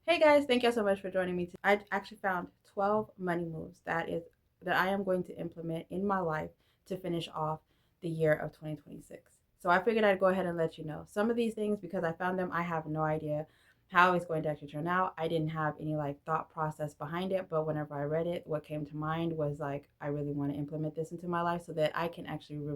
Hey guys, thank you so much for joining me. I actually found 12 money moves that I am going to implement in my life to finish off the year of 2026. So I figured I'd go ahead and let you know some of these things because I found them. I have no idea how it's going to actually turn out. I didn't have any like thought process behind it, but whenever I read it, what came to mind was like I really want to implement this into my life so that I can actually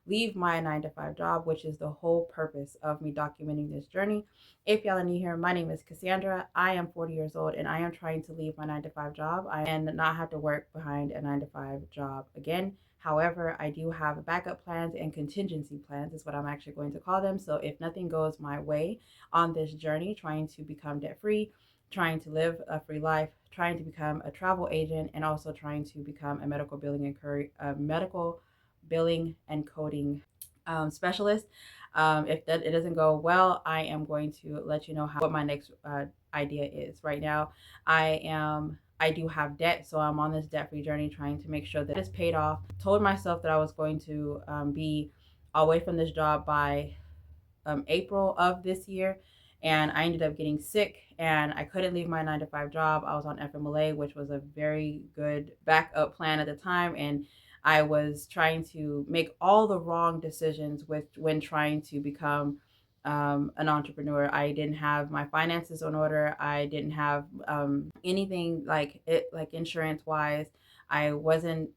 leave my 9 to 5 job, which is the whole purpose of me documenting this journey. If y'all are new here, my name is Cassandra. I am 40 years old and I am trying to leave my 9 to 5 job and not have to work behind a 9 to 5 job again. However, I do have backup plans and contingency plans, is what I'm actually going to call them. So if nothing goes my way on this journey, trying to become debt free, trying to live a free life, trying to become a travel agent, and also trying to become a medical billing and coding specialist. If that it doesn't go well, I am going to let you know what my next idea is. Right now, I do have debt, so I'm on this debt-free journey, trying to make sure that it's paid off. Told myself that I was going to be away from this job by April of this year. And I ended up getting sick and I couldn't leave my 9 to 5 job. I was on FMLA, which was a very good backup plan at the time. And I was trying to make all the wrong decisions when trying to become an entrepreneur. I didn't have my finances in order. I didn't have anything like insurance wise. I wasn't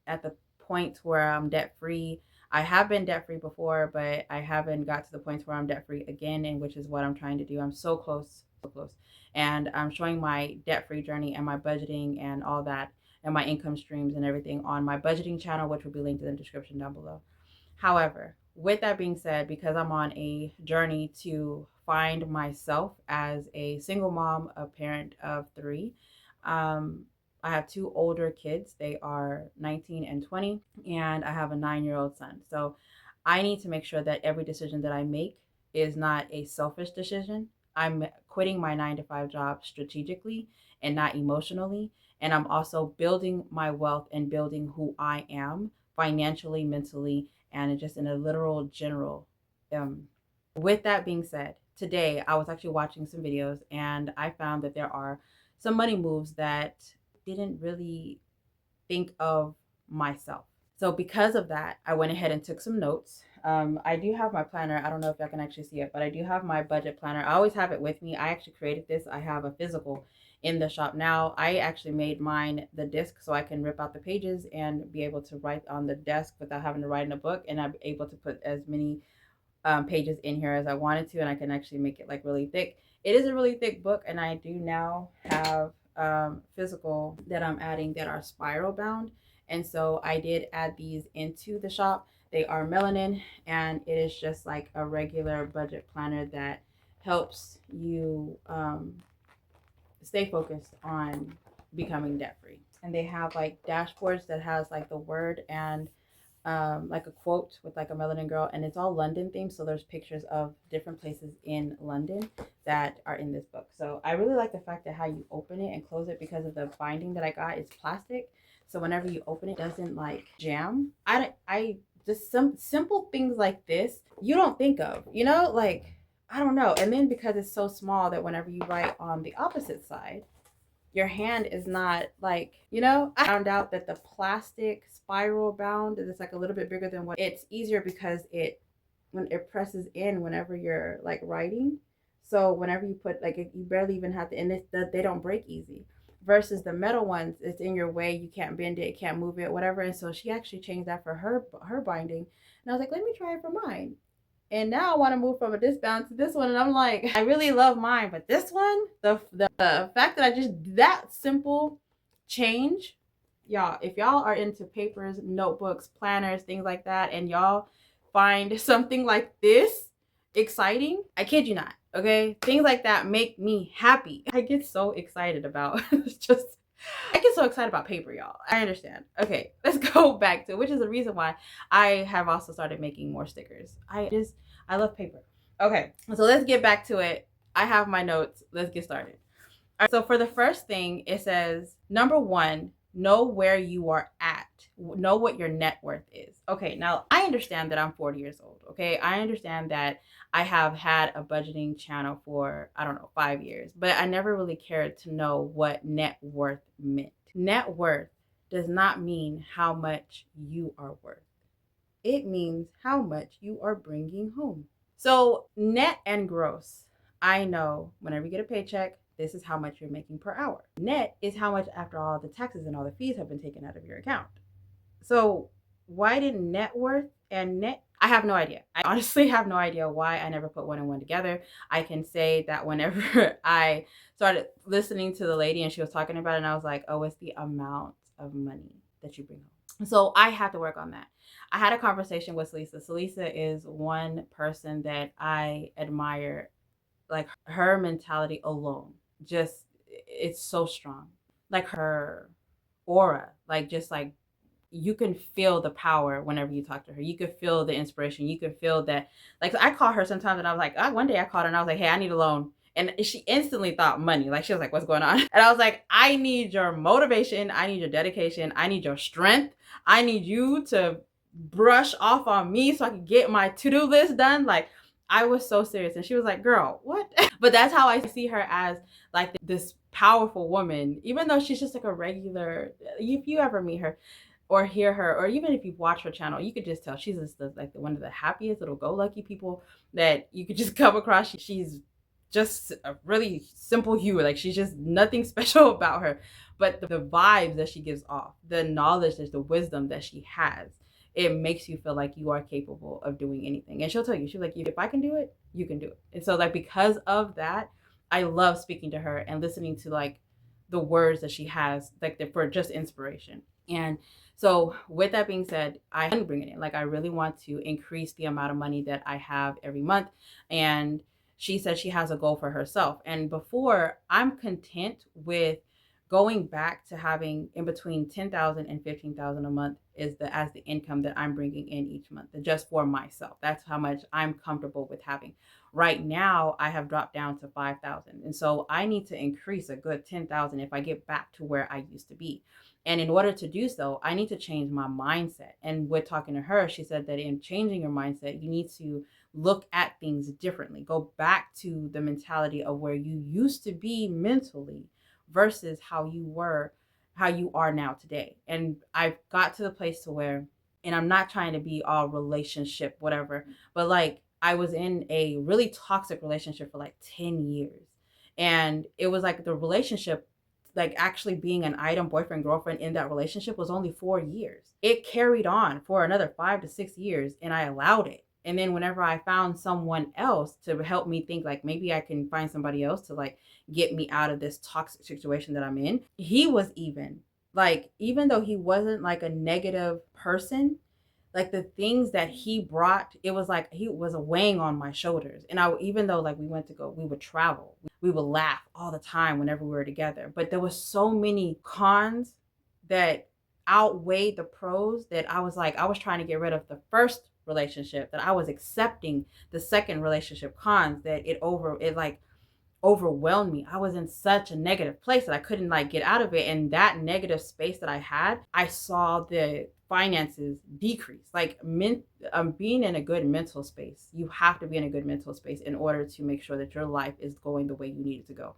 at the point where I'm debt free. I have been debt free before, but I haven't got to the point where I'm debt free again, and which is what I'm trying to do. I'm so close, so close. And I'm showing my debt free journey and my budgeting and all that and my income streams and everything on my budgeting channel, which will be linked in the description down below. However, with that being said, because I'm on a journey to find myself as a single mom, a parent of three, um, I have two older kids. They are 19 and 20, and I have a 9-year-old son. So I need to make sure that every decision that I make is not a selfish decision. I'm quitting my 9 to 5 job strategically and not emotionally. And I'm also building my wealth and building who I am financially, mentally, and just in a literal general. Um, with that being said, today I was actually watching some videos and I found that there are some money moves that didn't really think of myself. So because of that, I went ahead and took some notes. I do have my planner. I don't know if y'all can actually see it, but I do have my budget planner. I always have it with me. I actually created this. I have a physical in the shop now. I actually made mine the disc so I can rip out the pages and be able to write on the desk without having to write in a book. And I'm able to put as many pages in here as I wanted to, and I can actually make it like really thick. It is a really thick book, and I do now have physical that I'm adding that are spiral bound. And so I did add these into the shop. They are melanin, and it is just like a regular budget planner that helps you stay focused on becoming debt free. And they have like dashboards that has like the word and like a quote with like a melanin girl, and it's all London themed. So there's pictures of different places in London that are in this book. So I really like the fact that how you open it and close it, because of the binding that I got is plastic. So whenever you open it, doesn't like jam. I just some simple things like this you don't think of, like I don't know. And then because it's so small that whenever you write on the opposite side, your hand is not like, I found out that the plastic spiral bound is like a little bit bigger than what it's easier because when it presses in whenever you're like writing. So whenever you put like, you barely even have to, and they don't break easy. Versus the metal ones, it's in your way. You can't bend it, can't move it, whatever. And so she actually changed that for her binding. And I was like, let me try it for mine. And now I want to move from a disbound to this one, and I'm like, I really love mine, but this one, the fact that I just that simple change, y'all. If y'all are into papers, notebooks, planners, things like that, and y'all find something like this exciting, I kid you not. Okay, things like that make me happy. I get so excited about just I get so excited about paper, y'all. I understand. Okay, let's go back to, which is the reason why I have also started making more stickers. I love paper. Okay, so let's get back to it. I have my notes. Let's get started. All right, so for the first thing, it says number one, Know where you are at. Know what your net worth is. Okay, now I understand that I'm 40 years old. Okay, I understand that I have had a budgeting channel for, I don't know, 5 years, but I never really cared to know what net worth meant. Net worth does not mean how much you are worth, it means how much you are bringing home. So, net and gross. I know whenever you get a paycheck, this is how much you're making per hour. Net is how much after all the taxes and all the fees have been taken out of your account. So, why did net worth and net? I have no idea. I honestly have no idea why I never put one and one together. I can say that whenever I started listening to the lady and she was talking about it, and I was like, oh, it's the amount of money that you bring home. So I had to work on that. I had a conversation with Lisa. Lisa is one person that I admire, like her mentality alone. Just, it's so strong. Like her aura, like just like you can feel the power whenever you talk to her. You can feel the inspiration. You can feel that. Like I call her sometimes, and I was like, one day I called her and I was like, hey, I need a loan. And she instantly thought money. Like she was like, what's going on? And I was like, I need your motivation. I need your dedication. I need your strength. I need you to brush off on me so I can get my to-do list done. Like I was so serious. And she was like, girl, what? But that's how I see her, as like this powerful woman, even though she's just like a regular, if you ever meet her or hear her, or even if you watch her channel, you could just tell she's just like one of the happiest little go-lucky people that you could just come across. She's just a really simple hue. Like she's just nothing special about her, but the vibes that she gives off, the knowledge, the wisdom that she has, it makes you feel like you are capable of doing anything. And she'll tell you, she's like, if I can do it, you can do it. And so like because of that, I love speaking to her and listening to like the words that she has, like for just inspiration. And so with that being said, I am bringing it in. Like I really want to increase the amount of money that I have every month. And she said she has a goal for herself. And before, I'm content with going back to having in between 10,000 and 15,000 a month is as the income that I'm bringing in each month, just for myself. That's how much I'm comfortable with having. Right now, I have dropped down to 5,000. And so I need to increase a good 10,000 if I get back to where I used to be. And in order to do so, I need to change my mindset. And with talking to her, she said that in changing your mindset, you need to look at things differently. Go back to the mentality of where you used to be mentally versus how you are now today. And I've got to the place to where, and I'm not trying to be all relationship, whatever, but like I was in a really toxic relationship for like 10 years. And it was like the relationship, like actually being an item boyfriend girlfriend in that relationship, was only 4 years. It carried on for another 5 to 6 years, and I allowed it. And then whenever I found someone else to help me think like maybe I can find somebody else to like get me out of this toxic situation that I'm in, he was even though he wasn't like a negative person, like the things that he brought, it was like he was weighing on my shoulders. And even though like we would travel, we would laugh all the time whenever we were together, but there was so many cons that outweighed the pros that I was trying to get rid of the first relationship, that I was accepting the second relationship cons, that it like overwhelmed me. I was in such a negative place that I couldn't like get out of it. And that negative space that I had, I saw the finances decrease. Like being in a good mental space, you have to be in a good mental space in order to make sure that your life is going the way you need it to go.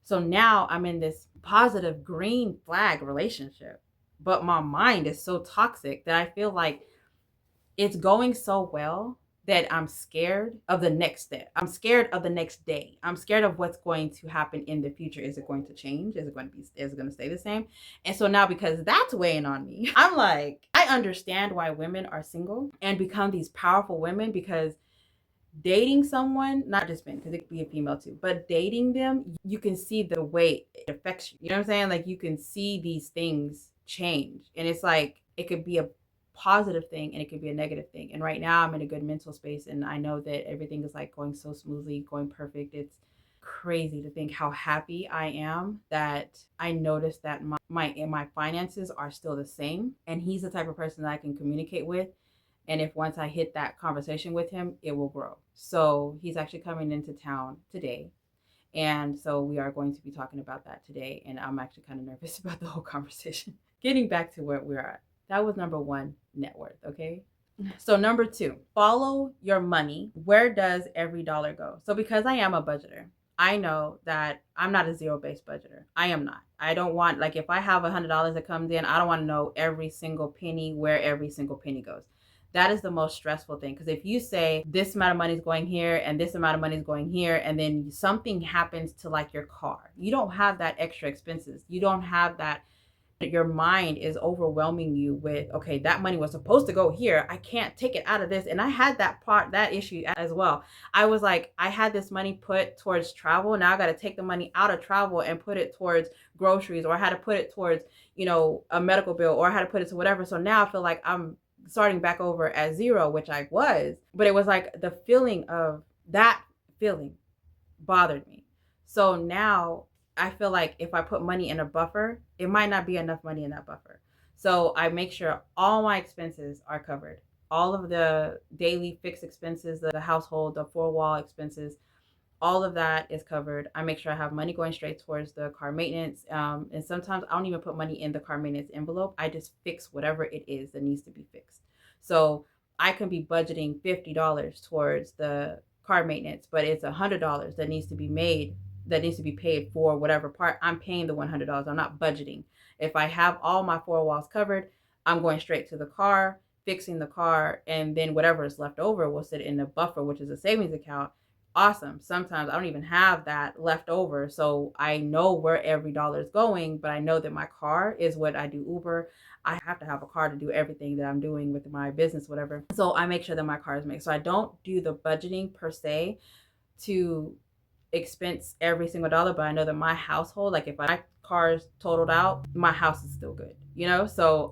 So now I'm in this positive green flag relationship, but my mind is so toxic that I feel like it's going so well that I'm scared of the next step. I'm scared of the next day. I'm scared of what's going to happen in the future. Is it going to change? Is it going to stay the same? And so now, because that's weighing on me, I'm like, I understand why women are single and become these powerful women, because dating someone, not just men, because it could be a female too, but dating them, you can see the way it affects you. You know what I'm saying? Like you can see these things change. And it's like, it could be a positive thing and it could be a negative thing. And right now I'm in a good mental space, and I know that everything is like going so smoothly, going perfect. It's crazy to think how happy I am that I noticed that my finances are still the same, and he's the type of person that I can communicate with. And if once I hit that conversation with him, it will grow. So he's actually coming into town today. And so we are going to be talking about that today. And I'm actually kind of nervous about the whole conversation. Getting back to where we're at. That was number one, net worth. Okay. So number two, follow your money. Where does every dollar go? So because I am a budgeter, I know that I'm not a zero-based budgeter. I am not. I don't want, like, if I have $100 that comes in, I don't want to know every single penny, where every single penny goes. That is the most stressful thing. Because if you say this amount of money is going here and this amount of money is going here, and then something happens to like your car, you don't have that extra expenses. You don't have that. Your mind is overwhelming you with, okay, that money was supposed to go here, I can't take it out of this. And I had that issue as well. I was like, I had this money put towards travel, now I got to take the money out of travel and put it towards groceries, or I had to put it towards, a medical bill, or I had to put it to whatever. So now I feel like I'm starting back over at zero, which I was, but it was like the feeling of that feeling bothered me. So now I feel like if I put money in a buffer, it might not be enough money in that buffer. So I make sure all my expenses are covered. All of the daily fixed expenses, the household, the four wall expenses, all of that is covered. I make sure I have money going straight towards the car maintenance. And sometimes I don't even put money in the car maintenance envelope. I just fix whatever it is that needs to be fixed. So I can be budgeting $50 towards the car maintenance, but it's $100 that needs to be made, that needs to be paid for whatever part. I'm paying the $100. I'm not budgeting. If I have all my four walls covered, I'm going straight to the car, fixing the car, and then whatever is left over will sit in a buffer, which is a savings account. Awesome. Sometimes I don't even have that left over. So I know where every dollar is going, but I know that my car is what I do Uber. I have to have a car to do everything that I'm doing with my business, whatever. So I make sure that my car is made. So I don't do the budgeting per se to expense every single dollar, but I know that my household, like if my car is totaled out, my house is still good, So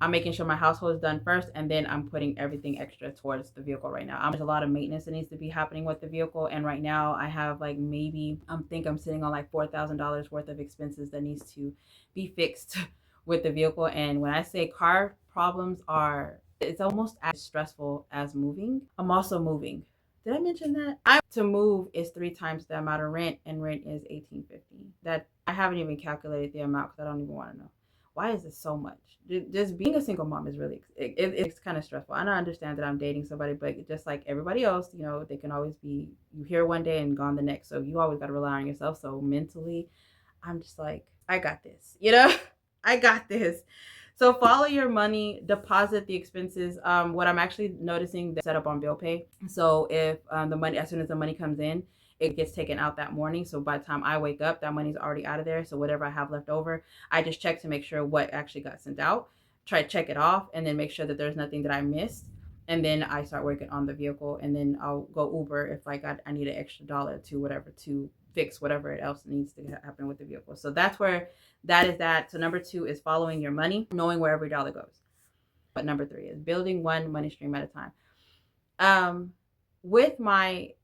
I'm making sure my household is done first, and then I'm putting everything extra towards the vehicle right now. There's a lot of maintenance that needs to be happening with the vehicle, and right now I have like maybe I'm sitting on like $4,000 worth of expenses that needs to be fixed with the vehicle. And when I say car problems it's almost as stressful as moving. I'm also moving. Did I mention that? To move is 3 times the amount of rent, and rent is $1,850. That I haven't even calculated the amount because I don't even want to know. Why is it so much? Just being a single mom is really, it's kind of stressful. And I understand that I'm dating somebody, but just like everybody else, they can always be, you here one day and gone the next. So you always got to rely on yourself. So mentally, I'm just like, I got this, I got this. So follow your money, deposit the expenses. What I'm actually noticing, the setup on bill pay. So if the money, as soon as the money comes in, it gets taken out that morning. So by the time I wake up, that money's already out of there. So whatever I have left over, I just check to make sure what actually got sent out, try to check it off, and then make sure that there's nothing that I missed. And then I start working on the vehicle, and then I'll go Uber if like I need an extra dollar to whatever to fix whatever else needs to happen with the vehicle. So that's where that is that. So number 2 is following your money, knowing where every dollar goes. But number 3 is building one money stream at a time. With my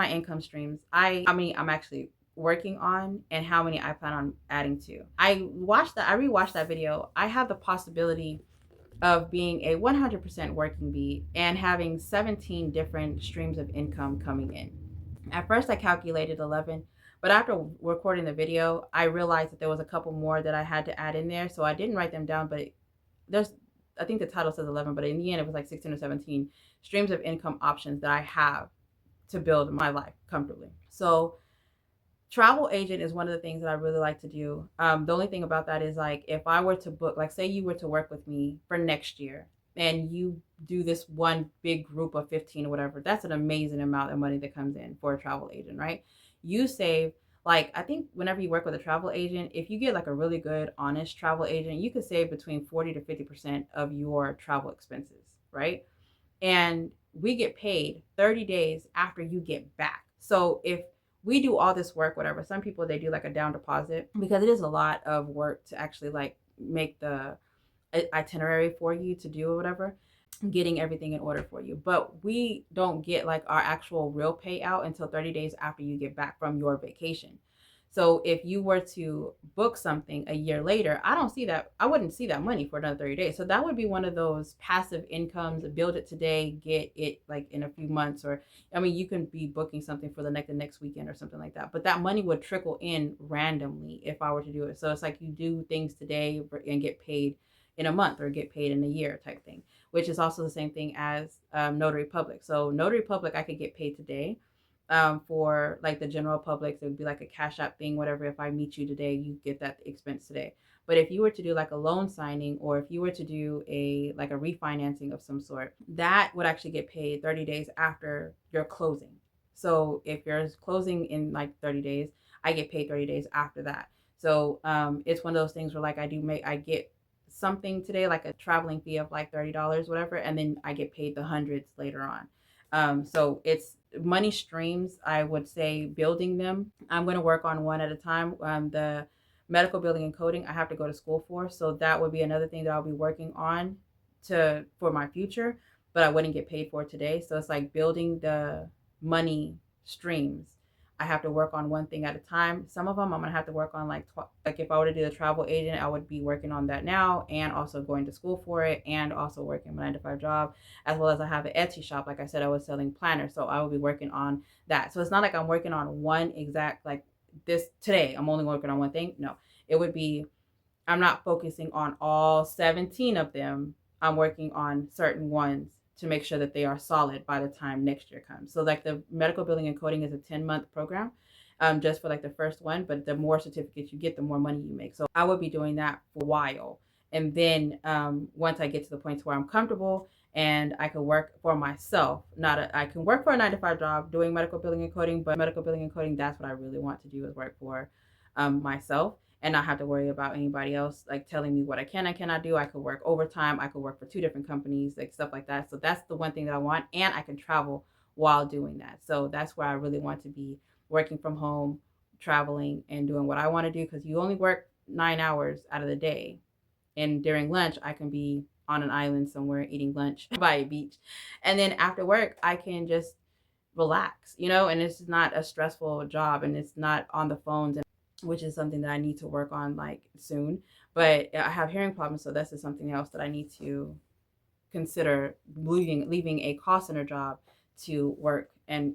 income streams, how many I'm actually working on and how many I plan on adding to. I rewatched that video. I have the possibility of being a 100% working bee and having 17 different streams of income coming in. At first I calculated 11, but after recording the video, I realized that there was a couple more that I had to add in there. So I didn't write them down, but I think the title says 11, but in the end it was like 16 or 17 streams of income options that I have to build my life comfortably. So travel agent is one of the things that I really like to do. The only thing about that is, like, if I were to book, like say you were to work with me for next year and you do this one big group of 15 or whatever, that's an amazing amount of money that comes in for a travel agent, right? You save, like, I think whenever you work with a travel agent, if you get like a really good, honest travel agent, you could save between 40 to 50% of your travel expenses, right? And we get paid 30 days after you get back. So if we do all this work, whatever, some people, they do like a down deposit because it is a lot of work to actually like make the itinerary for you to do or whatever, getting everything in order for you. But we don't get like our actual real payout until 30 days after you get back from your vacation. So if you were to book something a year later, I wouldn't see that money for another 30 days. So that would be one of those passive incomes, build it today, get it like in a few months. Or, I mean, you can be booking something for the next weekend or something like that. But that money would trickle in randomly if I were to do it. So it's like you do things today and get paid in a month or get paid in a year type thing, which is also the same thing as notary public. So notary public, I could get paid today. For like the general public, it would be like a cash app thing, whatever. If I meet you today, you get that expense today. But if you were to do like a loan signing, or if you were to do a like a refinancing of some sort, that would actually get paid 30 days after your closing. So if you're closing in like 30 days, I get paid 30 days after that. So it's one of those things where like I get something today, like a traveling fee of like $30, whatever, and then I get paid the hundreds later on. So it's money streams. I would say building them. I'm going to work on one at a time. The medical billing and coding, I have to go to school for, so that would be another thing that I'll be working on for my future, but I wouldn't get paid for today. So it's like building the money streams. I have to work on one thing at a time. Some of them I'm gonna have to work on like if I were to do the travel agent, I would be working on that now, and also going to school for it, and also working my 9 to 5 job, as well as I have an Etsy shop. Like I said, I was selling planners, so I will be working on that. So it's not like I'm working on one exact like this today. I'm only working on one thing. No, it would be I'm not focusing on all 17 of them. I'm working on certain ones to make sure that they are solid by the time next year comes. So like the medical billing and coding is a 10-month program, just for like the first one, but the more certificates you get, the more money you make. So I would be doing that for a while. And then once I get to the point where I'm comfortable and I can work for myself, I can work for a 9 to 5 job doing medical billing and coding, but medical billing and coding, that's what I really want to do, is work for myself, and not have to worry about anybody else like telling me what I can and cannot do. I could work overtime. I could work for 2 different companies, like stuff like that. So that's the one thing that I want, and I can travel while doing that. So that's where I really want to be, working from home, traveling, and doing what I want to do, because you only work 9 hours out of the day, and during lunch I can be on an island somewhere eating lunch by a beach, and then after work I can just relax, and it's not a stressful job, and it's not on the phones, and which is something that I need to work on like soon. But I have hearing problems, so this is something else that I need to consider, leaving a call center job to work, and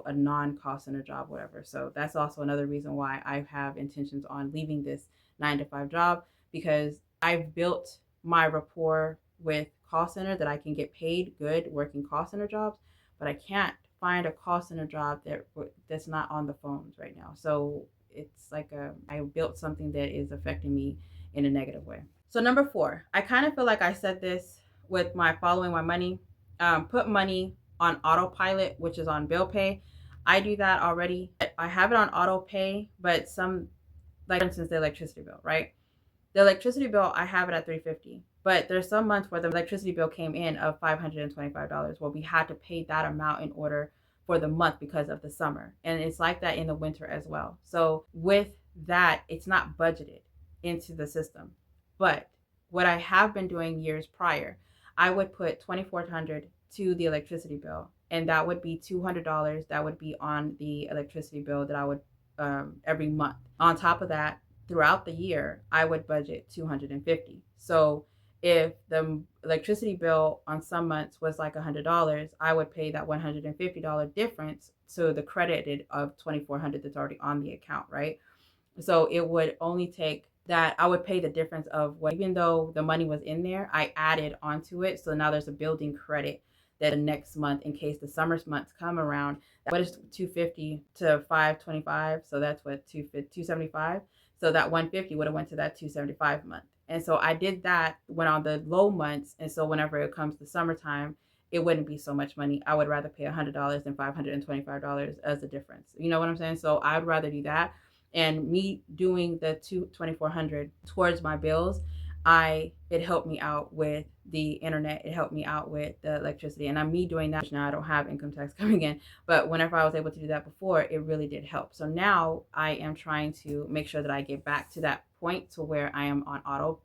a non-call center job, whatever. So that's also another reason why I have intentions on leaving this 9 to 5 job, because I've built my rapport with call center that I can get paid good working call center jobs, but I can't find a call center job that's not on the phones right now. So it's like I built something that is affecting me in a negative way. So number 4, I kind of feel like I said this with my following my money. Put money on autopilot, which is on bill pay. I do that already. I have it on auto pay, but like for instance, the electricity bill, right? The electricity bill, I have it at $350, but there's some months where the electricity bill came in of $525. Well, we had to pay that amount in order for the month because of the summer. And it's like that in the winter as well. So with that, it's not budgeted into the system. But what I have been doing years prior, I would put $2,400 to the electricity bill, and that would be $200 that would be on the electricity bill that I would every month. On top of that, throughout the year, I would budget $250. So if the electricity bill on some months was like $100, I would pay that $150 difference to the credited of $2,400 that's already on the account, right? So it would only take that I would pay the difference of what, even though the money was in there, I added onto it. So now there's a building credit that the next month, in case the summer's months come around, what is 250 to 525? So that's what 275. So that 150 would have went to that 275 month. And so I did that when on the low months. And so whenever it comes to summertime, it wouldn't be so much money. I would rather pay $100 than $525 as a difference. You know what I'm saying? So I'd rather do that. And me doing the $2,400 towards my bills, it helped me out with the internet. It helped me out with the electricity. And I'm me doing that now. I don't have income tax coming in, but whenever I was able to do that before, it really did help. So now I am trying to make sure that I get back to that point to where I am on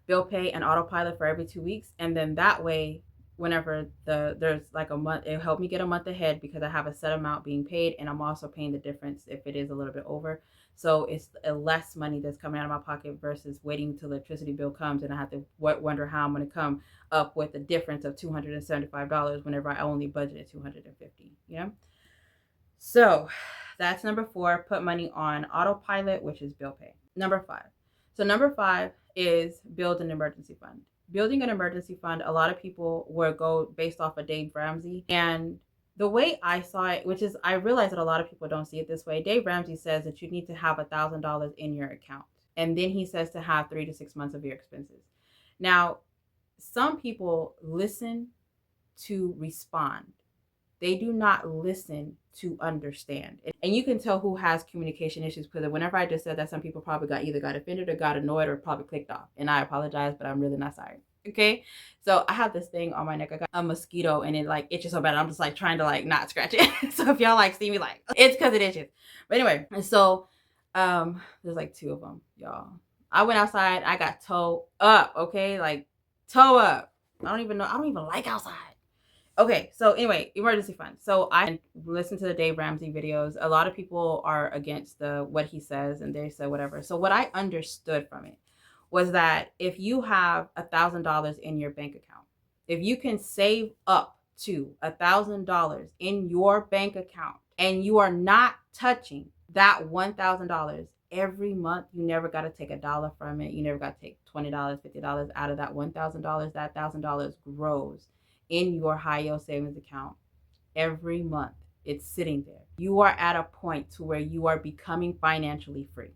bill pay and autopilot for every 2 weeks. And then that way whenever there's like a month, it helped me get a month ahead because I have a set amount being paid, and I'm also paying the difference if it is a little bit over. So it's a less money that's coming out of my pocket versus waiting till the electricity bill comes and I have to wonder how I'm going to come up with a difference of $275 whenever I only budgeted $250. You know. So that's number 4. Put money on autopilot, which is bill pay. Number 5. So number 5 is build an emergency fund. Building an emergency fund, a lot of people will go based off of Dave Ramsey. And the way I saw it, which is I realize that a lot of people don't see it this way. Dave Ramsey says that you need to have $1,000 in your account. And then he says to have 3 to 6 months of your expenses. Now, some people listen to respond. They do not listen to understand. And you can tell who has communication issues because whenever I just said that, some people probably got offended or got annoyed or probably clicked off. And I apologize, but I'm really not sorry. Okay. So I have this thing on my neck. I got a mosquito and it like itches so bad. I'm just like trying to like not scratch it. So if y'all like see me like, it's because it itches. But anyway, and so there's like 2 of them, y'all. I went outside. I got toe up. Okay. Like toe up. I don't even like outside. Okay, so anyway, emergency fund. So I listen to the Dave Ramsey videos. A lot of people are against what he says and they say whatever. So what I understood from it was that if you have $1,000 in your bank account, if you can save up to $1,000 in your bank account and you are not touching that $1,000 every month, you never got to take $1 from it. You never got to take $20, $50 out of that $1,000. That $1,000 grows in your high yield savings account every month. It's sitting there. You are at a point to where you are becoming financially free.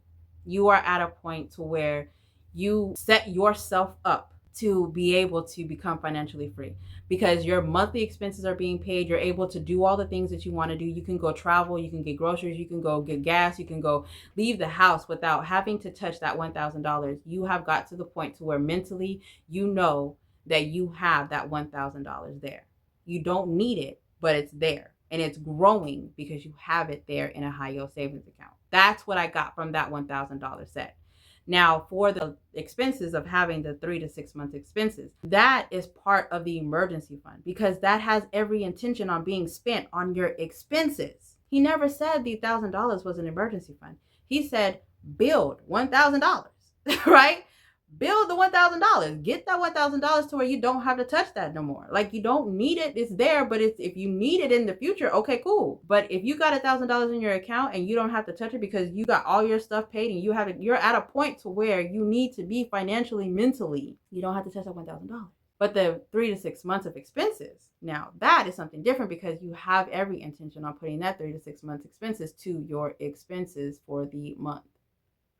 You are at a point to where you set yourself up to be able to become financially free because your monthly expenses are being paid. You're able to do all the things that you want to do. You can go travel, you can get groceries, you can go get gas, you can go leave the house without having to touch that $1,000. You have got to the point to where mentally you know that you have that $1,000 there. You don't need it, but it's there and it's growing because you have it there in a high yield savings account. That's what I got from that $1,000 set. Now, for the expenses of having the 3 to 6 month expenses, that is part of the emergency fund because that has every intention on being spent on your expenses. He never said the $1,000 was an emergency fund. He said build $1,000, right? Build the $1,000. Get that $1,000 to where you don't have to touch that no more. Like you don't need it. It's there, but if you need it in the future, okay, cool. But if you got $1,000 in your account and you don't have to touch it because you got all your stuff paid and you're at a point to where you need to be financially, mentally, you don't have to touch that $1,000. But the 3 to 6 months of expenses, now that is something different because you have every intention on putting that 3 to 6 months expenses to your expenses for the month,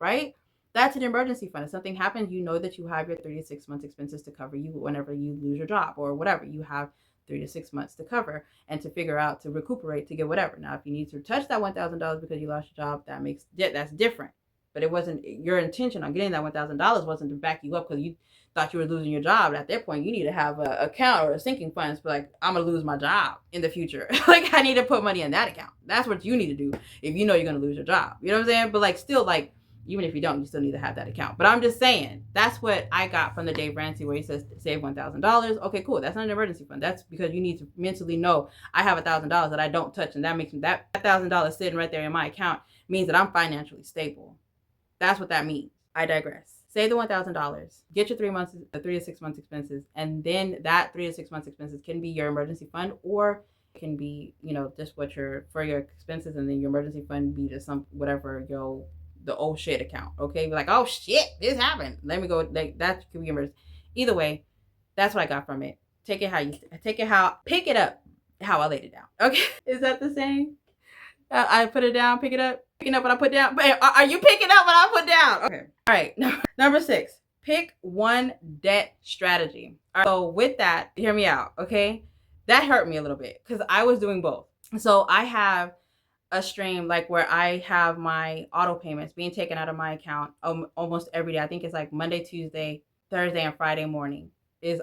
right? That's an emergency fund. If something happens, you know that you have your 3 to 6 months expenses to cover you whenever you lose your job or whatever. You have 3 to 6 months to cover and to figure out to recuperate to get whatever. Now, if you need to touch that $1,000 because you lost your job, that's different. But it wasn't your intention on getting that $1,000 wasn't to back you up because you thought you were losing your job. At that point, you need to have an account or a sinking fund. But like, I'm gonna lose my job in the future. Like, I need to put money in that account. That's what you need to do if you know you're gonna lose your job. You know what I'm saying? But like, still like. Even if you don't, you still need to have that account. But I'm just saying, that's what I got from the Dave Ramsey where he says save $1,000. Okay, cool. That's not an emergency fund. That's because you need to mentally know I have $1,000 that I don't touch. And that makes me that $1,000 sitting right there in my account means that I'm financially stable. That's what that means. I digress. Save the $1,000. Get your 3 to 6 months expenses. And then that 3 to 6 months expenses can be your emergency fund or it can be, just for your expenses. And then your emergency fund be just whatever the old shit account. Okay, be like, oh shit, this happened. Let me go. Like that could be emergency. Either way, that's what I got from it. Pick it up how I laid it down. Okay, is that the same? I put it down, pick it up, picking up what I put down. But are you picking up what I put down? Okay. All right. Number 6. Pick one debt strategy. All right, so with that, hear me out. Okay, that hurt me a little bit because I was doing both. So I have a stream like where I have my auto payments being taken out of my account almost every day. I think it's like Monday, Tuesday, Thursday, and Friday morning.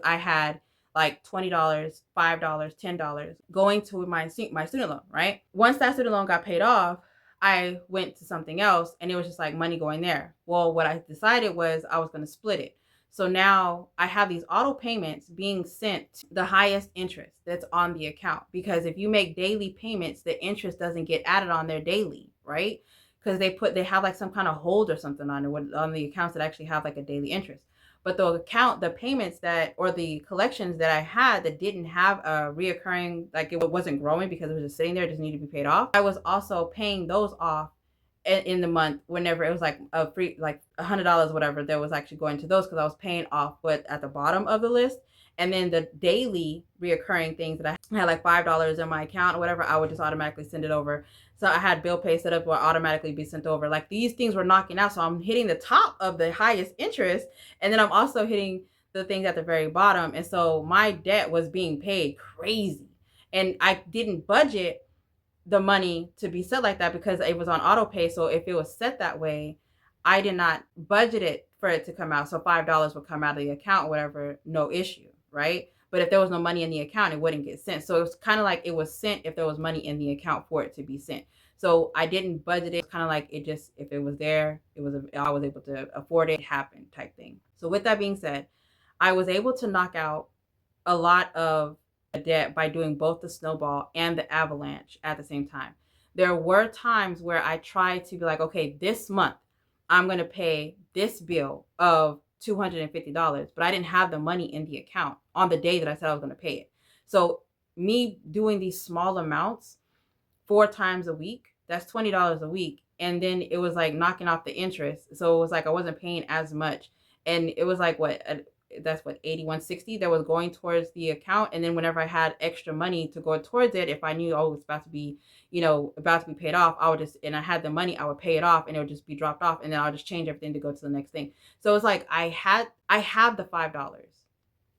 I had like $20, $5, $10 going to my student loan, right? Once that student loan got paid off, I went to something else and it was just like money going there. Well, what I decided was I was going to split it. So now I have these auto payments being sent to the highest interest that's on the account, because if you make daily payments, the interest doesn't get added on there daily, right? Because they have like some kind of hold or something on it, on the accounts that actually have like a daily interest. But the payments that, or the collections that I had that didn't have a reoccurring, like it wasn't growing because it was just sitting there, just needed to be paid off. I was also paying those off in the month whenever it was like a free, like $100, whatever, that was actually going to those, because I was paying off what at the bottom of the list. And then the daily reoccurring things that I had like $5 in my account or whatever, I would just automatically send it over. So I had bill pay set up where automatically be sent over. Like these things were knocking out. So I'm hitting the top of the highest interest. And then I'm also hitting the things at the very bottom. And so my debt was being paid crazy. And I didn't budget the money to be set like that because it was on auto pay. So if it was set that way, I did not budget it for it to come out. So $5 would come out of the account or whatever, no issue, right? But if there was no money in the account, it wouldn't get sent. So it was kind of like it was sent if there was money in the account for it to be sent. So I didn't budget it. It's kind of like it just, if it was there, I was able to afford it, happen type thing. So with that being said, I was able to knock out a lot of debt by doing both the snowball and the avalanche at the same time. There were times where I tried to be like, okay, this month I'm going to pay this bill of $250, but I didn't have the money in the account on the day that I said I was going to pay it. So me doing these small amounts 4 times a week, that's $20 a week. And then it was like knocking off the interest. So it was like I wasn't paying as much. And it was like that's what, 8160 that was going towards the account. And then whenever I had extra money to go towards it, if I knew, oh, it's about to be, about to be paid off, I would just, and I had the money, I would pay it off and it would just be dropped off. And then I'll just change everything to go to the next thing. So it's like I have the $5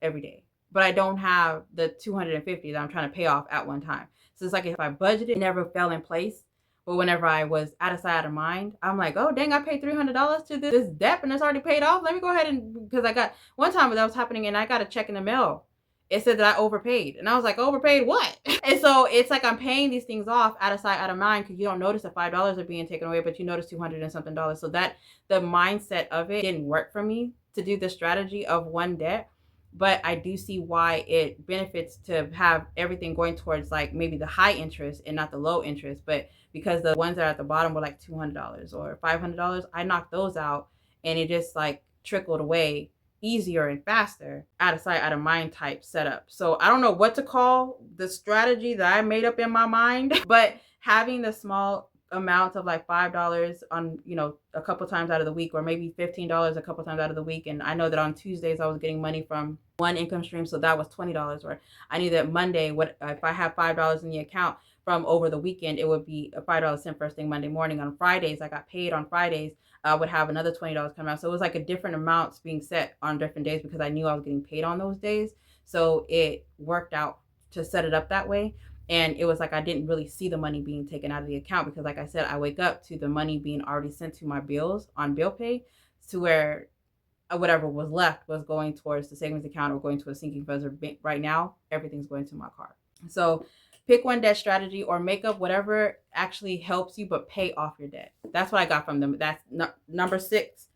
every day, but I don't have the 250 that I'm trying to pay off at one time. So it's like if I budgeted, it never fell in place. But whenever I was out of sight, out of mind, I'm like, oh, dang, I paid $300 to this debt and it's already paid off. Let me go ahead and, because I got one time that was happening and I got a check in the mail. It said that I overpaid. And I was like, overpaid what? And so it's like I'm paying these things off out of sight, out of mind, because you don't notice that $5 are being taken away, but you notice 200 and something dollars. So that the mindset of it didn't work for me to do the strategy of one debt. But I do see why it benefits to have everything going towards like maybe the high interest and not the low interest. But because the ones that are at the bottom were like $200 or $500, I knocked those out and it just like trickled away easier and faster, out of sight, out of mind type setup. So I don't know what to call the strategy that I made up in my mind, but having the small amounts of like $5 on, a couple times out of the week, or maybe $15 a couple times out of the week. And I know that on Tuesdays I was getting money from one income stream, so that was $20. Or I knew that Monday, if I have $5 in the account from over the weekend, it would be a $5 sent first thing Monday morning. On Fridays, I got paid on Fridays, I would have another $20 come out. So it was like a different amounts being set on different days because I knew I was getting paid on those days. So it worked out to set it up that way. And it was like I didn't really see the money being taken out of the account because, like I said, I wake up to the money being already sent to my bills on bill pay, to where whatever was left was going towards the savings account or going to a sinking fund. Or right now, everything's going to my car. So pick one debt strategy or make up whatever actually helps you, but pay off your debt. That's what I got from them. That's number 6.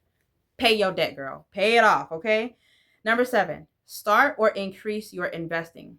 Pay your debt, girl. Pay it off, okay? Number 7, start or increase your investing.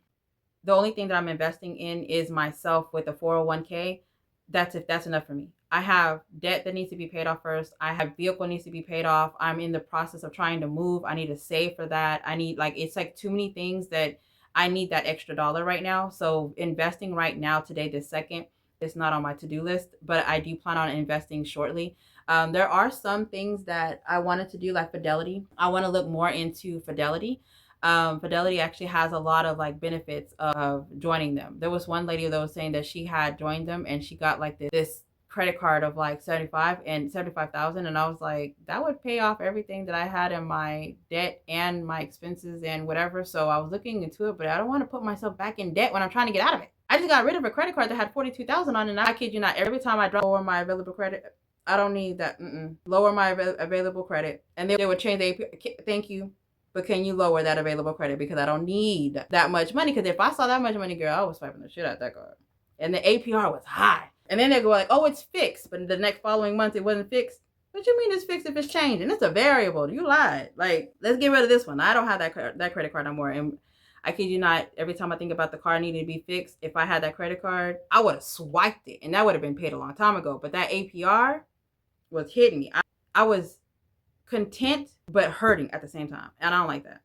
The only thing that I'm investing in is myself with a 401k. That's enough for me. I have debt that needs to be paid off first. I have vehicle needs to be paid off. I'm in the process of trying to move. I need to save for that. I need it's like too many things that I need that extra dollar right now. So investing right now, today, this second, it's not on my to-do list, but I do plan on investing shortly. There are some things that I wanted to do, like Fidelity. I want to look more into Fidelity. Fidelity actually has a lot of like benefits of joining them. There was one lady that was saying that she had joined them and she got like this credit card of like 75,000, and I was like, that would pay off everything that I had in my debt and my expenses and whatever. So I was looking into it, but I don't want to put myself back in debt when I'm trying to get out of it. I just got rid of a credit card that had 42,000 on it, and I kid you not, every time I lower my available credit, I don't need that. Lower my available credit, and they would change the APR. Thank you. But can you lower that available credit? Because I don't need that much money. Because if I saw that much money, girl, I was swiping the shit out of that card. And the APR was high. And then they go like, oh, it's fixed. But the next following month, it wasn't fixed. What you mean it's fixed if it's changing? It's a variable. You lied. Like, let's get rid of this one. I don't have that credit card no more. And I kid you not, every time I think about the car needing to be fixed, if I had that credit card, I would have swiped it. And that would have been paid a long time ago. But that APR was hitting me. I was content, but hurting at the same time. And I don't like that.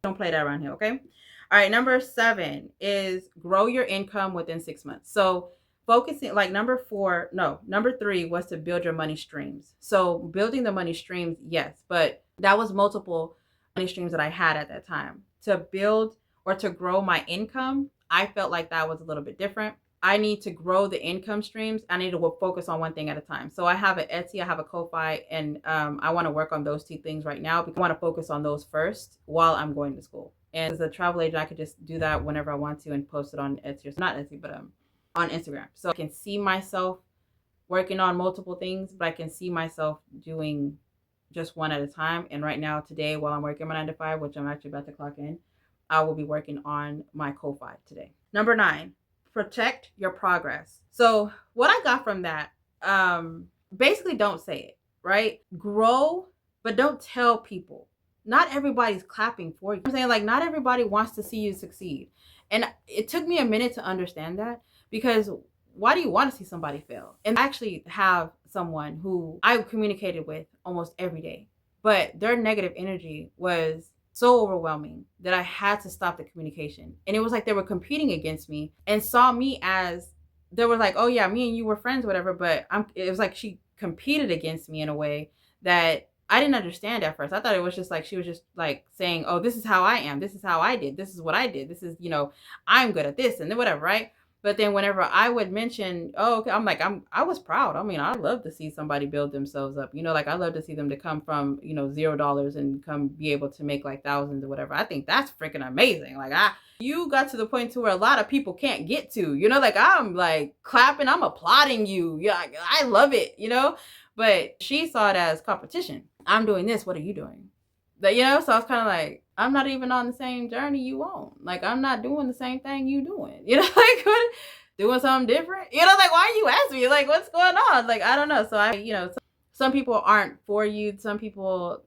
Don't play that around here, okay? All right, number 7 is grow your income within 6 months. So focusing, like number 3 was to build your money streams. So building the money streams, yes, but that was multiple money streams that I had at that time. To build or to grow my income, I felt like that was a little bit different. I need to grow the income streams. I need to focus on one thing at a time. So I have an Etsy, I have a Ko-Fi, and I want to work on those 2 things right now because I want to focus on those first while I'm going to school. And as a travel agent, I could just do that whenever I want to and post it on Etsy, or not Etsy, but on Instagram. So I can see myself working on multiple things, but I can see myself doing just one at a time. And right now, today, while I'm working my 9 to 5, which I'm actually about to clock in, I will be working on my Ko-Fi today. Number 9, protect your progress. So what I got from that, basically don't say it, right? Grow, but don't tell people. Not everybody's clapping for you. I'm saying, like, not everybody wants to see you succeed. And it took me a minute to understand that, because why do you want to see somebody fail? And I actually have someone who I communicated with almost every day, but their negative energy was so overwhelming that I had to stop the communication. And it was like they were competing against me and saw me as, they were like, oh yeah, me and you were friends, whatever. But it was like she competed against me in a way that I didn't understand at first. I thought it was just like, she was just like saying, oh, this is how I am. This is how I did. This is what I did. This is, I'm good at this and then whatever, right? But then whenever I would mention, oh, okay, I'm like, I was proud. I mean, I love to see somebody build themselves up. Like I love to see them to come from, $0 and come be able to make like thousands or whatever. I think that's freaking amazing. Like you got to the point to where a lot of people can't get to, like I'm like clapping, I'm applauding you. Yeah, I love it, but she saw it as competition. I'm doing this. What are you doing? So I was kind of like, I'm not even on the same journey you on. Like, I'm not doing the same thing you doing. Like, what, doing something different? Like, why are you asking me? Like, what's going on? Like, I don't know. So some people aren't for you. Some people,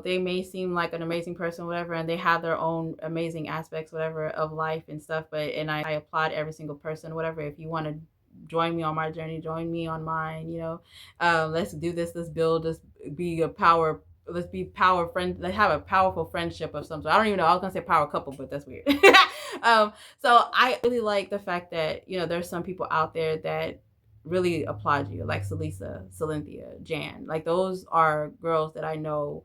they may seem like an amazing person, whatever, and they have their own amazing aspects, whatever, of life and stuff. But I applaud every single person, whatever. If you want to join me on my journey, join me on mine, let's do this. Let's build, let's be power friend. Let's have a powerful friendship of some sort. I don't even know. I was going to say power couple, but that's weird. So I really like the fact that, there's some people out there that really applaud you, like Celisa, Cynthia, Jan. Like, those are girls that I know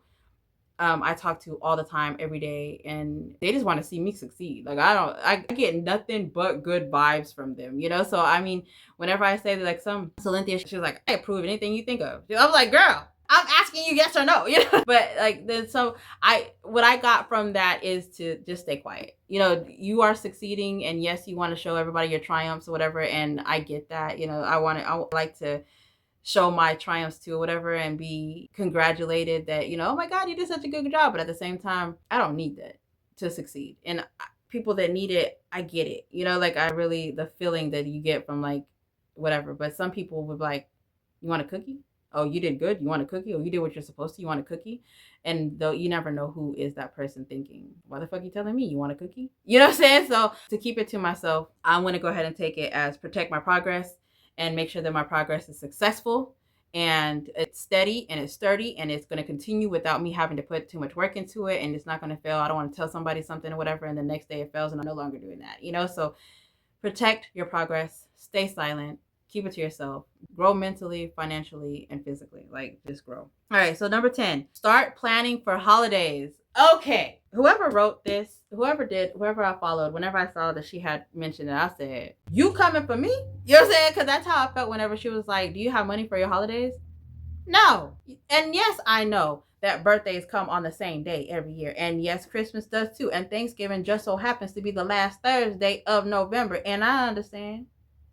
I talk to all the time, every day, and they just want to see me succeed. Like, I get nothing but good vibes from them, So, I mean, whenever I say that, like, some Cynthia, she was like, I approve anything you think of. I was like, girl, I'm asking you yes or no, But like, what I got from that is to just stay quiet. You are succeeding, and yes, you want to show everybody your triumphs or whatever, and I get that. I like to show my triumphs too or whatever, and be congratulated that, oh my God, you did such a good job. But at the same time, I don't need that to succeed. And people that need it, I get it. Like, the feeling that you get from like whatever. But some people would be like, you want a cookie? Oh, you did good. You want a cookie? Oh, you did what you're supposed to. You want a cookie? And though you never know who is that person thinking, why the fuck are you telling me you want a cookie? You know what I'm saying? So to keep it to myself, I'm going to go ahead and take it as protect my progress and make sure that my progress is successful and it's steady and it's sturdy and it's going to continue without me having to put too much work into it, and it's not going to fail. I don't want to tell somebody something or whatever and the next day it fails and I'm no longer doing that, So protect your progress, stay silent, keep it to yourself, grow mentally, financially, and physically. Like, just grow. All right, so number 10, start planning for holidays. Okay, whoever wrote this, whoever I followed, whenever I saw that she had mentioned it, I said, you coming for me? You know what I'm saying? Because that's how I felt whenever she was like, do you have money for your holidays? No. And yes, I know that birthdays come on the same day every year. And yes, Christmas does too. And Thanksgiving just so happens to be the last Thursday of November. And I understand.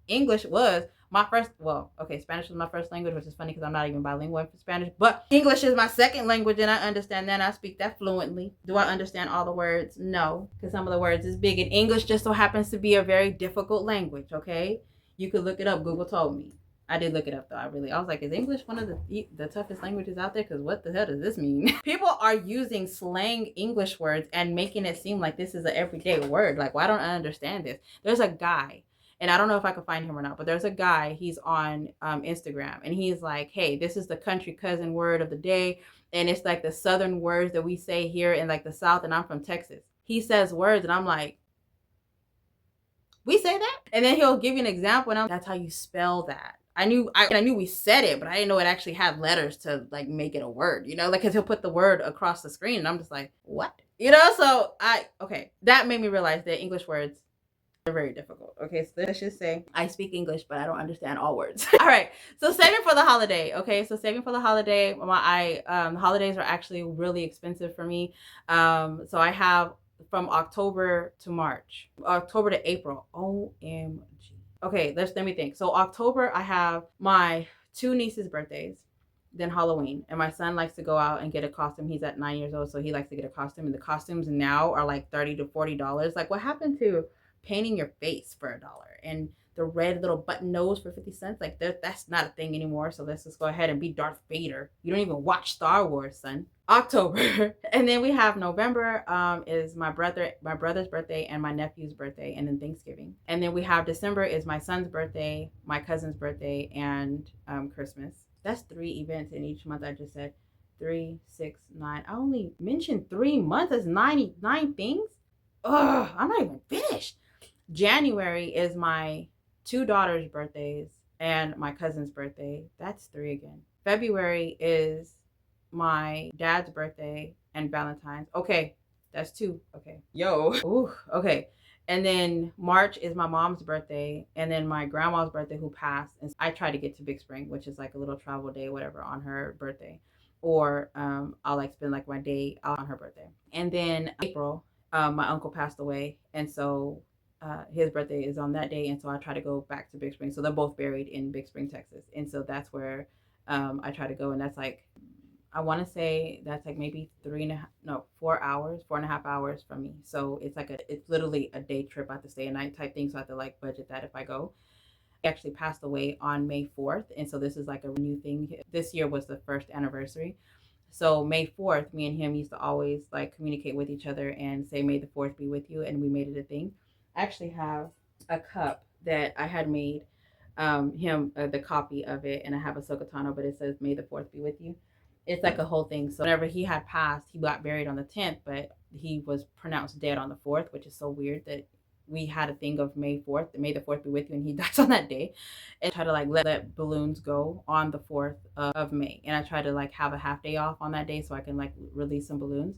English was my first, Spanish was my first language, which is funny because I'm not even bilingual for Spanish, but English is my second language, and I understand that. I speak that fluently. Do I understand all the words? No, because some of the words is big, and English just so happens to be a very difficult language, okay? You could look it up. Google told me. I did look it up though. I was like, is English one of the toughest languages out there? Because what the hell does this mean? People are using slang English words and making it seem like this is an everyday word. Like, why don't I understand this? There's a guy, and I don't know if I can find him or not, but there's a guy, he's on Instagram, and he's like, hey, this is the country cousin word of the day. And it's like the southern words that we say here in like the South, and I'm from Texas. He says words, and I'm like, we say that? And then he'll give you an example, and that's how you spell that. I knew we said it, but I didn't know it actually had letters to like make it a word, you know, like, because he'll put the word across the screen, and I'm just like, what? You know, so okay, that made me realize that English words are very difficult. Okay, so let's just say I speak English, but I don't understand all words. All right, so saving for the holiday. Okay, so saving for the holiday. Holidays are actually really expensive for me. So I have from October to March, October to April. OMG. Okay, let me think. So October, I have my 2 nieces' birthdays, then Halloween, and my son likes to go out and get a costume. He's at 9 years old, so he likes to get a costume, and the costumes now are like $30 to $40. Like, what happened to painting your face for $1 and the red little button nose for 50 cents? Like, that's not a thing anymore. So let's just go ahead and be Darth Vader. You don't even watch Star Wars, son. October. And then we have November, is my brother's birthday and my nephew's birthday, and then Thanksgiving. And then we have December is my son's birthday, my cousin's birthday, and Christmas. That's 3 events in each month. I just said 3, 6, 9. I only mentioned 3 months. That's 99 things. Ugh, I'm not even finished. January is my 2 daughters' birthdays and my cousin's birthday. That's 3 again. February is my dad's birthday and Valentine's. Okay, that's 2. Okay. Yo. Ooh, okay. And then March is my mom's birthday, and then my grandma's birthday who passed. And I try to get to Big Spring, which is like a little travel day, whatever, on her birthday. Or I'll like spend like my day out on her birthday. And then April, my uncle passed away, and so his birthday is on that day, and so I try to go back to Big Spring. So they're both buried in Big Spring, Texas, and so that's where I try to go, and that's like, I want to say that's like maybe 4 hours, 4.5 hours from me. So it's like it's literally a day trip. I have to stay a night type thing, so I have to like budget that if I go. He actually passed away on May 4th, and so this is like a new thing. This year was the first anniversary. So May 4th, me and him used to always like communicate with each other and say, may the 4th be with you. And we made it a thing. I actually have a cup that I had made the copy of it. And I have a Sokotano, but it says, may the 4th be with you. It's like a whole thing. So whenever he had passed, he got buried on the 10th, but he was pronounced dead on the 4th, which is so weird that we had a thing of May 4th, may the 4th be with you, and he dies on that day. And try to like let balloons go on the 4th of May. And I try to like have a half day off on that day so I can like release some balloons.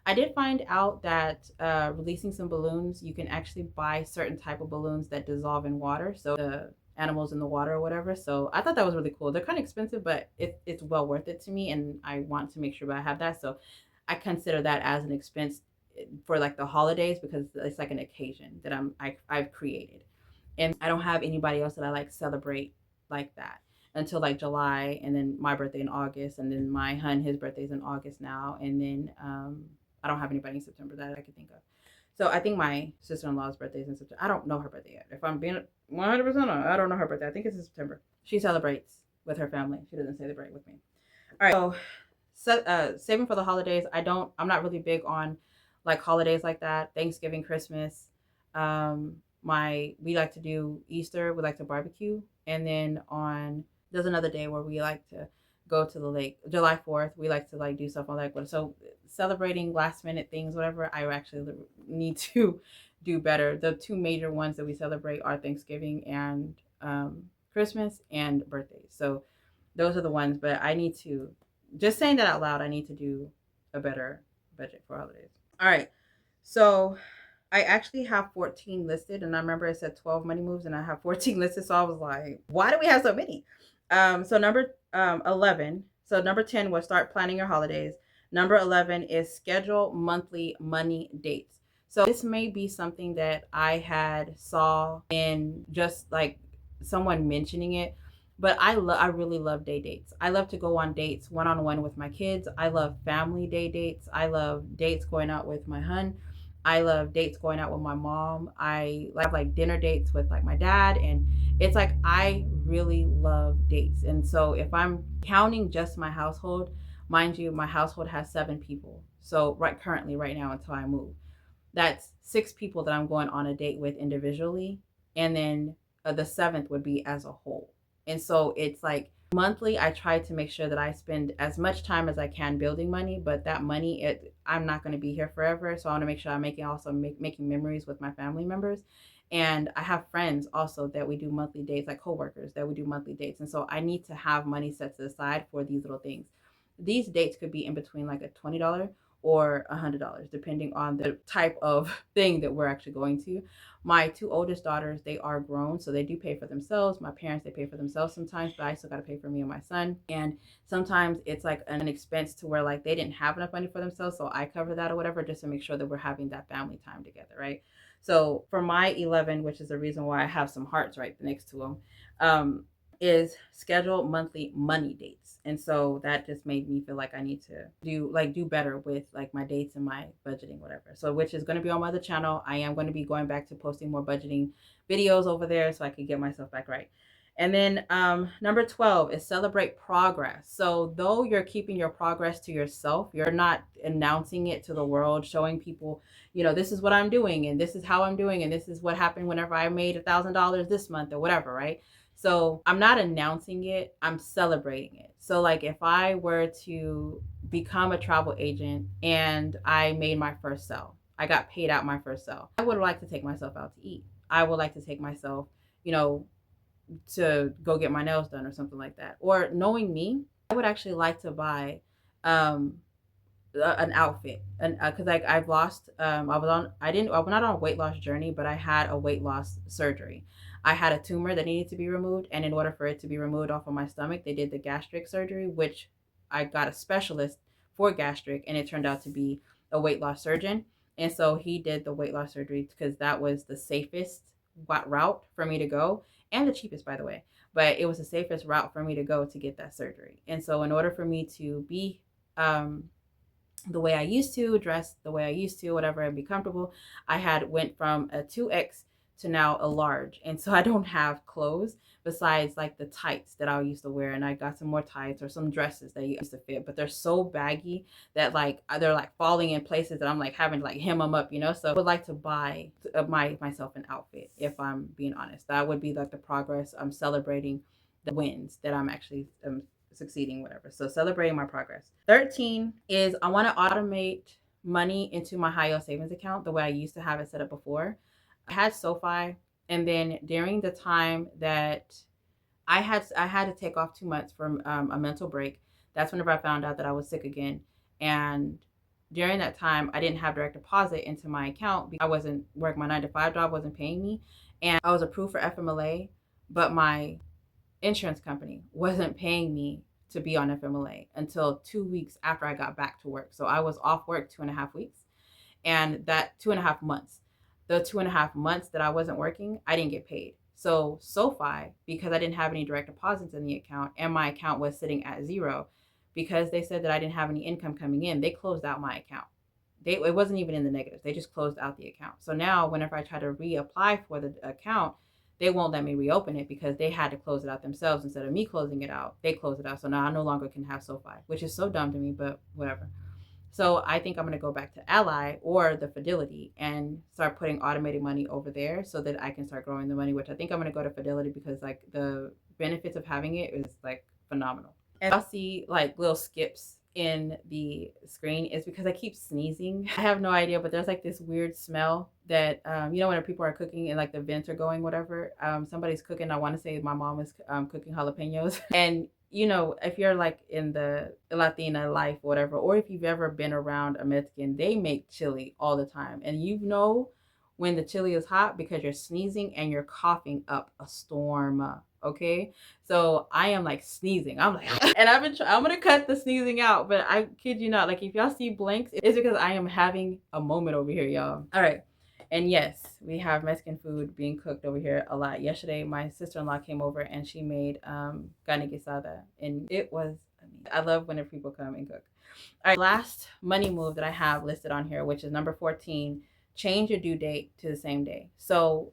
I did find out that releasing some balloons, you can actually buy certain type of balloons that dissolve in water. So the animals in the water or whatever. So I thought that was really cool. They're kind of expensive, but it's well worth it to me. And I want to make sure that I have that. So I consider that as an expense for like the holidays, because it's like an occasion that I've created, and I don't have anybody else that I like celebrate like that until like July, and then my birthday in August, and then my his birthday's in August now, and then I don't have anybody in September that I could think of. So I think my sister-in-law's birthday is in September. I don't know her birthday yet. If I'm being 100% I don't know her birthday. I think it's in September. She celebrates with her family. She doesn't celebrate with me. All right. So saving for the holidays. I'm not really big on like holidays like that. Thanksgiving, Christmas. We like to do Easter. We like to barbecue. And then there's another day where we like to go to the lake. July 4th, we like to like do stuff on like, so celebrating last minute things, whatever, I actually need to do better. The 2 major ones that we celebrate are Thanksgiving and Christmas and birthdays. So those are the ones, but I need to, just saying that out loud, I need to do a better budget for holidays. All right. So I actually have 14 listed, and I remember it said 12 money moves, and I have 14 listed. So I was like, why do we have so many? So number 11. So number 10 was start planning your holidays. Number 11 is schedule monthly money dates. So this may be something that I had saw in just like someone mentioning it, but I really love day dates. I love to go on dates one-on-one with my kids. I love family day dates. I love dates going out with my husband. I love dates going out with my mom. I have like dinner dates with like my dad. And it's like I really love dates. And so if I'm counting just my household, mind you, my household has 7 people. So currently right now until I move, that's 6 people that I'm going on a date with individually, and then the seventh would be as a whole. And so it's like monthly, I try to make sure that I spend as much time as I can building money, but that money, I'm not going to be here forever, so I want to make sure I'm making memories with my family members. And I have friends also that we do monthly dates, like coworkers that we do monthly dates, and so I need to have money set aside for these little things. These dates could be in between like a $20 or $100, depending on the type of thing that we're actually going to. My 2 oldest daughters, they are grown, so they do pay for themselves. My parents, they pay for themselves sometimes, but I still got to pay for me and my son. And sometimes it's like an expense to where like they didn't have enough money for themselves, so I cover that or whatever, just to make sure that we're having that family time together, right? So for my 11, which is the reason why I have some hearts right next to them, is schedule monthly money dates. And so that just made me feel like I need to do better with like my dates and my budgeting, whatever. So which is going to be on my other channel. I am going to be going back to posting more budgeting videos over there so I can get myself back right. And then number 12 is celebrate progress. So though you're keeping your progress to yourself, you're not announcing it to the world, showing people, this is what I'm doing and this is how I'm doing and this is what happened whenever I made $1,000 this month or whatever, right? So I'm not announcing it, I'm celebrating it. So like if I were to become a travel agent and I made my first sale, I got paid out my first sale, I would like to take myself out to eat. I would like to take myself, to go get my nails done or something like that. Or knowing me, I would actually like to buy um an outfit, and because like I've lost, I was not on a weight loss journey, but I had a weight loss surgery. I had a tumor that needed to be removed, and in order for it to be removed off of my stomach, they did the gastric surgery, which I got a specialist for gastric, and it turned out to be a weight loss surgeon. And so he did the weight loss surgery because that was the safest route for me to go, and the cheapest, by the way. But it was the safest route for me to go to get that surgery. And so in order for me to be the way I used to, dress the way I used to, whatever, and be comfortable, I had went from a 2X to now a large. And so I don't have clothes besides like the tights that I used to wear. And I got some more tights or some dresses that used to fit, but they're so baggy that like they're like falling in places that I'm like having to like hem them up, So I would like to buy myself an outfit, if I'm being honest. That would be like the progress. I'm celebrating the wins that I'm actually succeeding, whatever. So celebrating my progress. 13 is I want to automate money into my high yield savings account the way I used to have it set up before. I had SoFi, and then during the time that I had to take off 2 months from a mental break. That's whenever I found out that I was sick again. And during that time, I didn't have direct deposit into my account because I wasn't working. My 9 to 5 job wasn't paying me, and I was approved for FMLA, but my insurance company wasn't paying me to be on FMLA until 2 weeks after I got back to work. So I was off work 2.5 weeks, and that 2.5 months, the 2.5 months that I wasn't working, I didn't get paid. So SoFi, because I didn't have any direct deposits in the account and my account was sitting at zero, because they said that I didn't have any income coming in, they closed out my account. It wasn't even in the negatives. They just closed out the account. So now whenever I try to reapply for the account, they won't let me reopen it because they had to close it out themselves instead of me closing it out. They closed it out. So now I no longer can have SoFi, which is so dumb to me, but whatever. So I think I'm going to go back to Ally or the Fidelity and start putting automated money over there so that I can start growing the money, which I think I'm going to go to Fidelity because like the benefits of having it is like phenomenal. And I'll see like little skips in the screen is because I keep sneezing. I have no idea, but there's like this weird smell that, when people are cooking and like the vents are going, whatever, somebody's cooking. I want to say my mom is cooking jalapenos. And if you're like in the Latina life, whatever, or if you've ever been around a Mexican, they make chili all the time. And when the chili is hot because you're sneezing and you're coughing up a storm. Okay. So I am like sneezing. I'm like, and I'm going to cut the sneezing out, but I kid you not. Like if y'all see blanks, it's because I am having a moment over here, y'all. All right. And yes, we have Mexican food being cooked over here a lot. Yesterday, my sister-in-law came over and she made carne guisada, and it was amazing. I love when people come and cook. All right, last money move that I have listed on here, which is number 14, change your due date to the same day. So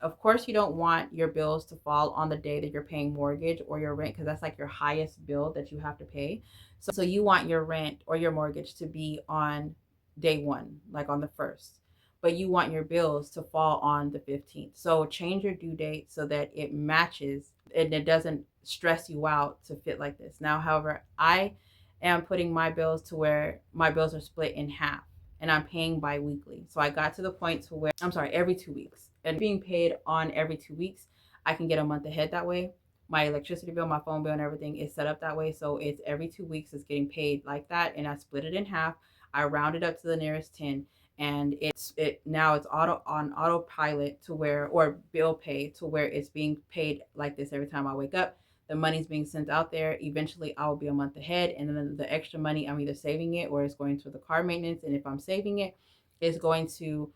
of course you don't want your bills to fall on the day that you're paying mortgage or your rent, because that's like your highest bill that you have to pay. So you want your rent or your mortgage to be on day one, like on the first, but you want your bills to fall on the 15th. So change your due date so that it matches and it doesn't stress you out to fit like this. Now, however, I am putting my bills to where my bills are split in half and I'm paying bi-weekly. So I got to the point to where, I'm sorry, every 2 weeks. And being paid on every 2 weeks, I can get a month ahead that way. My electricity bill, my phone bill, and everything is set up that way. So it's every 2 weeks it's getting paid like that. And I split it in half. I round it up to the nearest 10. And it now it's on autopilot to where, or bill pay to where it's being paid like this every time I wake up. The money's being sent out there. Eventually I will be a month ahead, and then the extra money, I'm either saving it or it's going to the car maintenance. And if I'm saving it, it's going to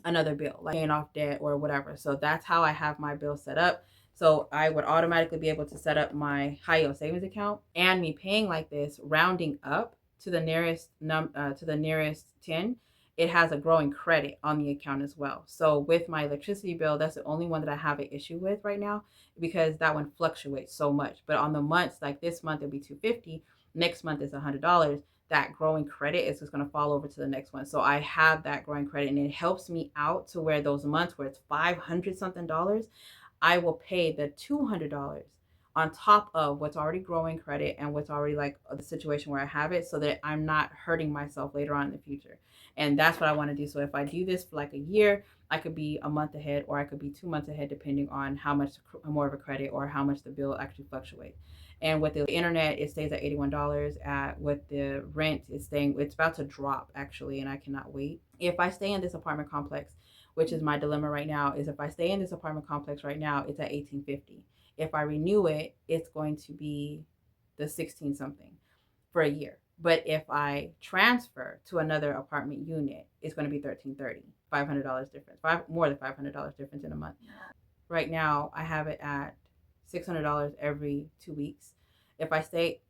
another bill, like paying off debt or whatever. So that's how I have my bill set up. So I would automatically be able to set up my high yield savings account, and me paying like this, rounding up to the nearest to the nearest 10, it has a growing credit on the account as well. So with my electricity bill, that's the only one that I have an issue with right now, because that one fluctuates so much. But on the months, like this month it'll be $250, next month is $100. That growing credit is just going to fall over to the next one. So I have that growing credit, and it helps me out to where those months where it's 500 something dollars, I will pay the $200 on top of what's already growing credit and what's already like the situation where I have it, so that I'm not hurting myself later on in the future. And that's what I want to do. So if I do this for like a year, I could be a month ahead, or I could be 2 months ahead, depending on how much more of a credit or how much the bill actually fluctuates. And with the internet, it stays at $81. With the rent, it's about to drop actually, and I cannot wait. If I stay in this apartment complex, which is my dilemma right now, is if I stay in this apartment complex right now, it's at $18.50. If I renew it, it's going to be the 16 something for a year. But if I transfer to another apartment unit, it's going to be $13.30. $500 difference, more than $500 difference in a month. Right now, I have it at $600 every 2 weeks. If I stay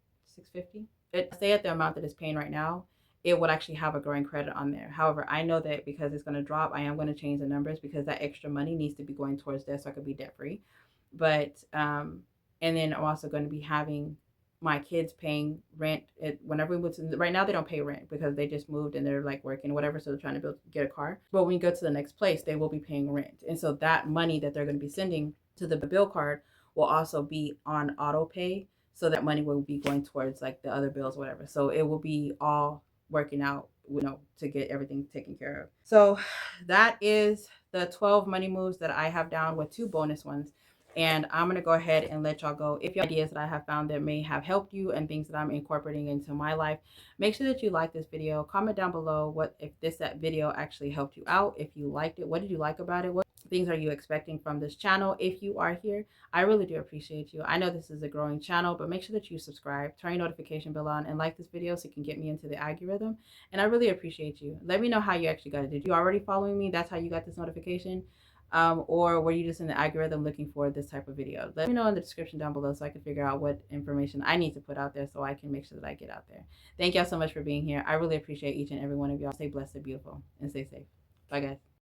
$650, stay at the amount that it's paying right now, it would actually have a growing credit on there. However, I know that because it's going to drop, I am going to change the numbers, because that extra money needs to be going towards debt so I could be debt free. But and then I'm also going to be having my kids paying rent whenever we move to, right now they don't pay rent because they just moved and they're like working whatever, so they're trying to get a car. But when you go to the next place, they will be paying rent, and so that money that they're going to be sending to the bill card will also be on auto pay, so that money will be going towards like the other bills, whatever. So it will be all working out, to get everything taken care of. So that is the 12 money moves that I have down, with 2 bonus ones. And I'm going to go ahead and let y'all go. If you have ideas that I have found that may have helped you and things that I'm incorporating into my life, make sure that you like this video. Comment down below if that video actually helped you out. If you liked it, what did you like about it? What things are you expecting from this channel? If you are here, I really do appreciate you. I know this is a growing channel, but make sure that you subscribe, turn your notification bell on, and like this video so you can get me into the algorithm. And I really appreciate you. Let me know how you actually got it. Did you already following me? That's how you got this notification? Or were you just in the algorithm looking for this type of video? Let me know in the description down below so I can figure out what information I need to put out there so I can make sure that I get out there. Thank y'all so much for being here. I really appreciate each and every one of y'all. Stay blessed, stay beautiful, and stay safe. Bye, guys.